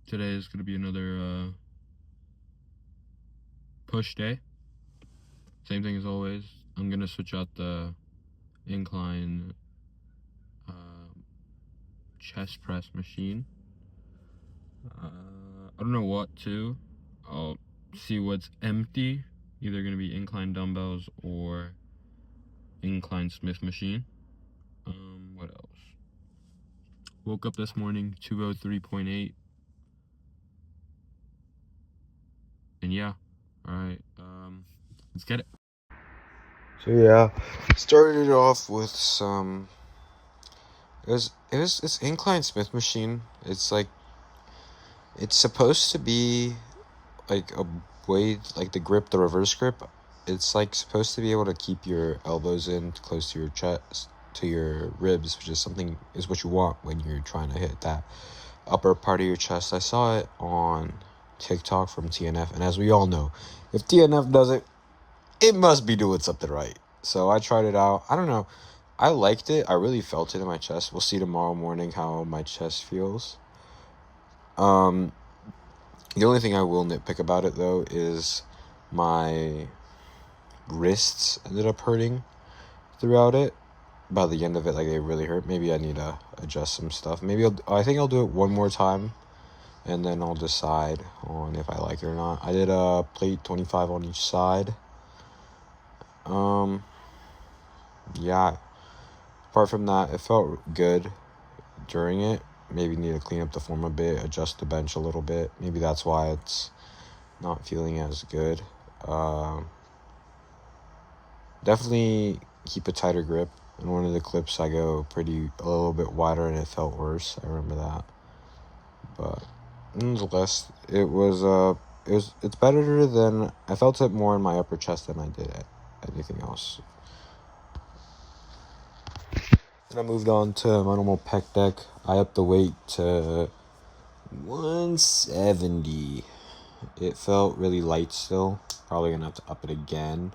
Today is going to be another push day. Same thing as always. I'm going to switch out the incline chest press machine. I don't know what to. I'll see what's empty. Either going to be incline dumbbells or incline Smith machine. What else? Woke up this morning, 203.8. And yeah, alright, let's get it. So yeah, started off with some, it was this incline Smith machine. It's like, it's supposed to be like a way, like the grip, the reverse grip. It's like supposed to be able to keep your elbows in close to your chest, to your ribs, which is what you want when you're trying to hit that upper part of your chest. I saw it on TikTok from TNF, and as we all know, if TNF does it, it must be doing something right. So I tried it out. I don't know. I liked it. I really felt it in my chest. We'll see tomorrow morning how my chest feels. The only thing I will nitpick about it, though, is my wrists ended up hurting throughout it. By the end of it, like, they really hurt. Maybe I need to adjust some stuff. I think I'll do it one more time, and then I'll decide on if I like it or not. I did a plate 25 on each side. Yeah. Apart from that, it felt good during it. Maybe need to clean up the form a bit, adjust the bench a little bit. Maybe that's why it's not feeling as good. Definitely keep a tighter grip. In one of the clips, I go a little bit wider, and it felt worse. I remember that. But nonetheless, it's better than, I felt it more in my upper chest than I did at anything else. Then I moved on to my normal pec deck. I upped the weight to 170. It felt really light still. Probably gonna have to up it again.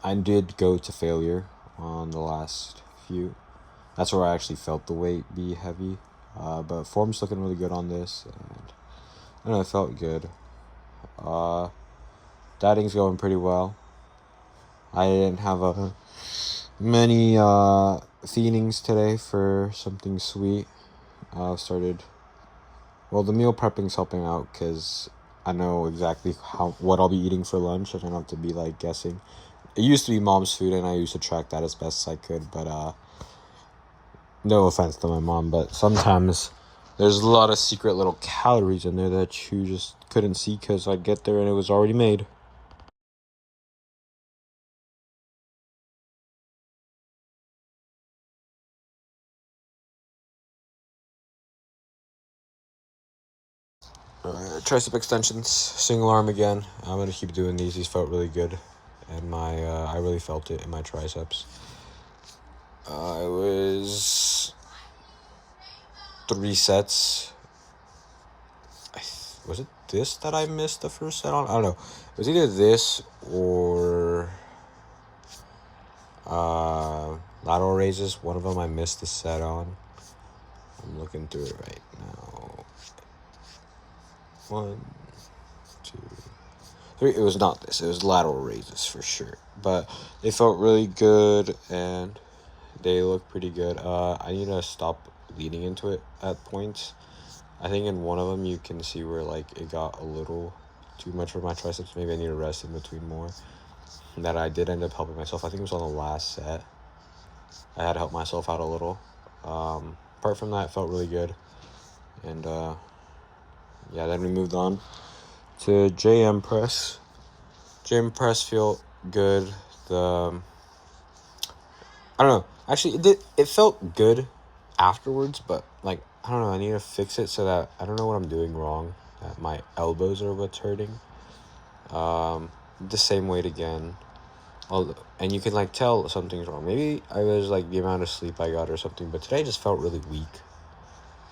I did go to failure on the last few. That's where I actually felt the weight be heavy. But form's looking really good on this, and I don't know, it felt good. Dieting's going pretty well. I didn't have many feedings today for something sweet. The meal prepping's helping out because I know exactly what I'll be eating for lunch. I don't have to be like guessing. It used to be mom's food, and I used to track that as best as I could, but no offense to my mom, but sometimes there's a lot of secret little calories in there that you just couldn't see because I'd get there and it was already made. Tricep extensions, single arm again. I'm gonna keep doing these. These felt really good, and I really felt it in my triceps. It was 3 sets. Was it this that I missed the first set on? I don't know. It was either this or lateral raises. One of them I missed the set on. I'm looking through it right now. 1, 2, 3. It was not this. It was lateral raises for sure. But they felt really good and they look pretty good. I need to stop leaning into it at points. I think in one of them you can see where like it got a little too much for my triceps. Maybe I need to rest in between more. That I did end up helping myself. I think it was on the last set. I had to help myself out a little. Apart from that, it felt really good. And then we moved on to JM press. JM press felt good. I don't know. Actually, it felt good afterwards, but like, I don't know. I need to fix it so that I don't know what I'm doing wrong. That my elbows are what's hurting. The same weight again. And you can like tell something's wrong. Maybe I was like the amount of sleep I got or something, but today I just felt really weak.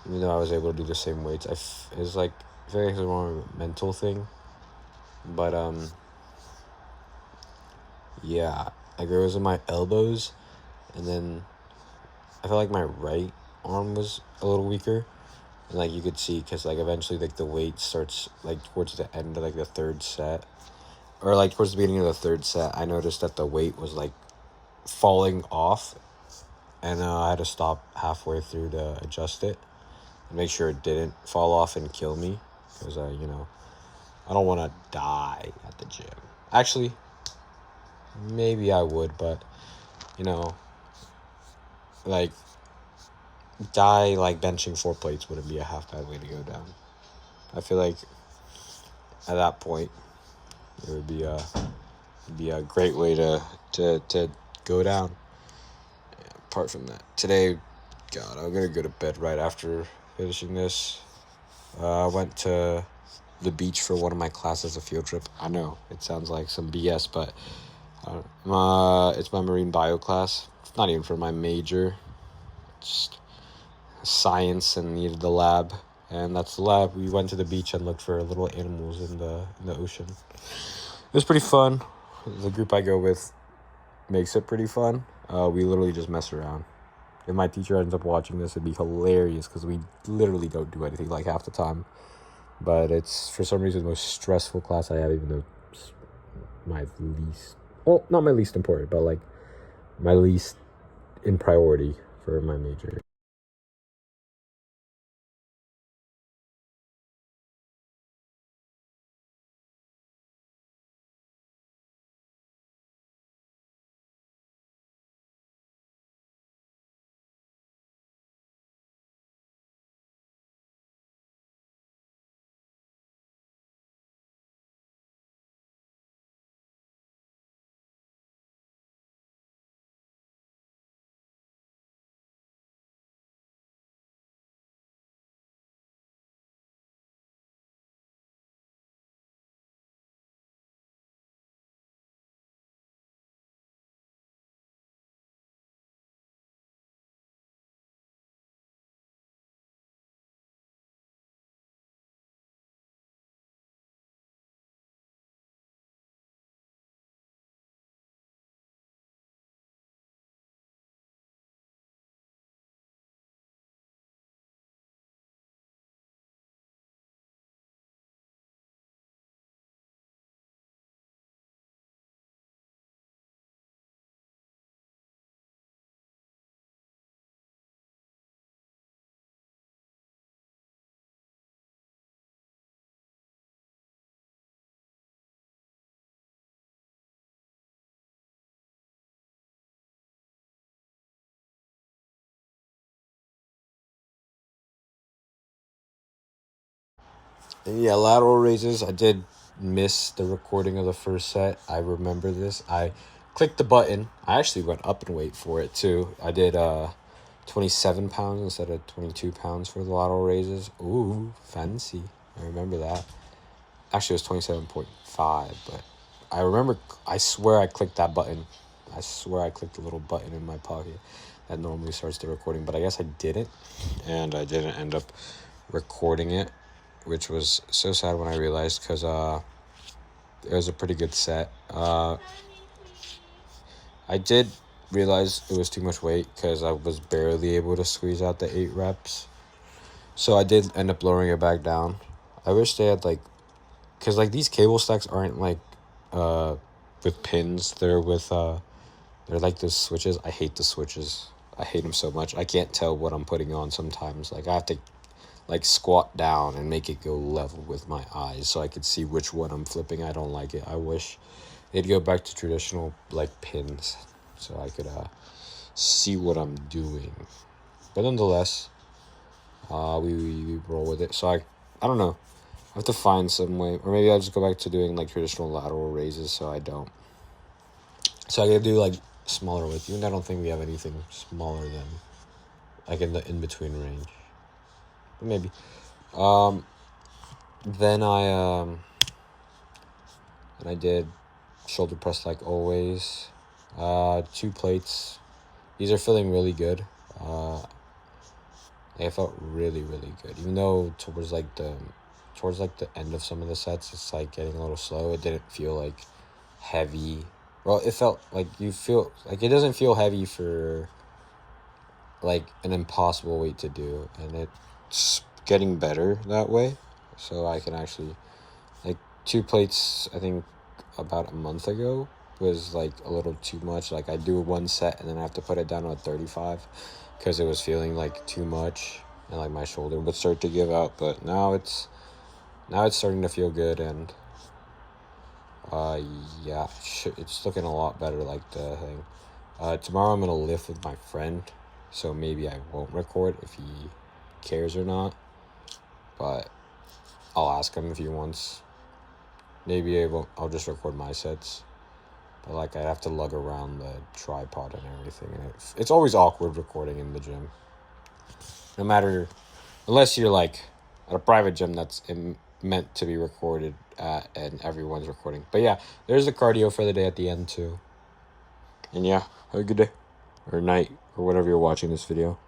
Even though I was able to do the same weights, it was like, I feel like it's more of a mental thing. But yeah, like it was in my elbows, and then I felt like my right arm was a little weaker. And like you could see, because like eventually like the weight starts like towards the end of like the third set, or like towards the beginning of the third set, I noticed that the weight was like falling off, and I had to stop halfway through to adjust it and make sure it didn't fall off and kill me, because I don't want to die at the gym. Actually, maybe I would, but like die like benching 4 plates wouldn't be a half bad way to go down. I feel like at that point it would be a great way to go down. Apart from that, today, God, I'm gonna go to bed right after finishing this. I went to the beach for one of my classes, a field trip. I know it sounds like some BS, but it's my marine bio class. It's not even for my major. Just science, and needed the lab, and that's the lab. We went to the beach and looked for little animals in the ocean. It was pretty fun. The group I go with makes it pretty fun. We literally just mess around. If my teacher ends up watching this, it'd be hilarious because we literally don't do anything like half the time. But it's, for some reason, the most stressful class I have, even though it's my least, well, not my least important, but like my least in priority for my major. Yeah, lateral raises. I did miss the recording of the first set. I remember this. I clicked the button. I actually went up in weight for it too. I did 27 pounds instead of 22 pounds for the lateral raises. Ooh, fancy. I remember that. Actually, it was 27.5, but I remember, I swear I clicked that button. I swear I clicked the little button in my pocket that normally starts the recording, but I guess I didn't, and I didn't end up recording it, which was so sad when I realized, because it was a pretty good set. I did realize it was too much weight because I was barely able to squeeze out the 8 reps. So I did end up lowering it back down. I wish they had like, because like these cable stacks aren't like with pins. They're with they're like those switches. I hate the switches. I hate them so much. I can't tell what I'm putting on sometimes. Like I have to like squat down and make it go level with my eyes so I could see which one I'm flipping. I don't like it. I wish they'd go back to traditional like pins so I could see what I'm doing. But nonetheless, we roll with it. So I don't know. I have to find some way, or maybe I'll just go back to doing like traditional lateral raises so I don't. So I gotta do like smaller width. Even I don't think we have anything smaller than like in the in between range. But maybe. Then I did shoulder press like always. 2 plates. These are feeling really good. I felt really, really good. Even though towards like the end of some of the sets, it's like getting a little slow. It didn't feel like heavy. Well, it felt like you feel like it doesn't feel heavy for like an impossible weight to do, and getting better that way. So I can actually, like, 2 plates, I think, about a month ago was, like, a little too much. Like, I do 1 set and then I have to put it down to a 35 because it was feeling, like, too much. And, like, my shoulder would start to give out. But now it's starting to feel good. And, yeah, it's looking a lot better, like, the thing. Tomorrow I'm going to lift with my friend. So maybe I won't record if he cares or not. But I'll ask him if he wants. Maybe I'll just record my sets. But, like, I have to lug around the tripod and everything. And it's always awkward recording in the gym. No matter, unless you're, like, at a private gym that's meant to be recorded at and everyone's recording. But, yeah, there's the cardio for the day at the end, too. And, yeah, have a good day. Or night. Or whenever you're watching this video.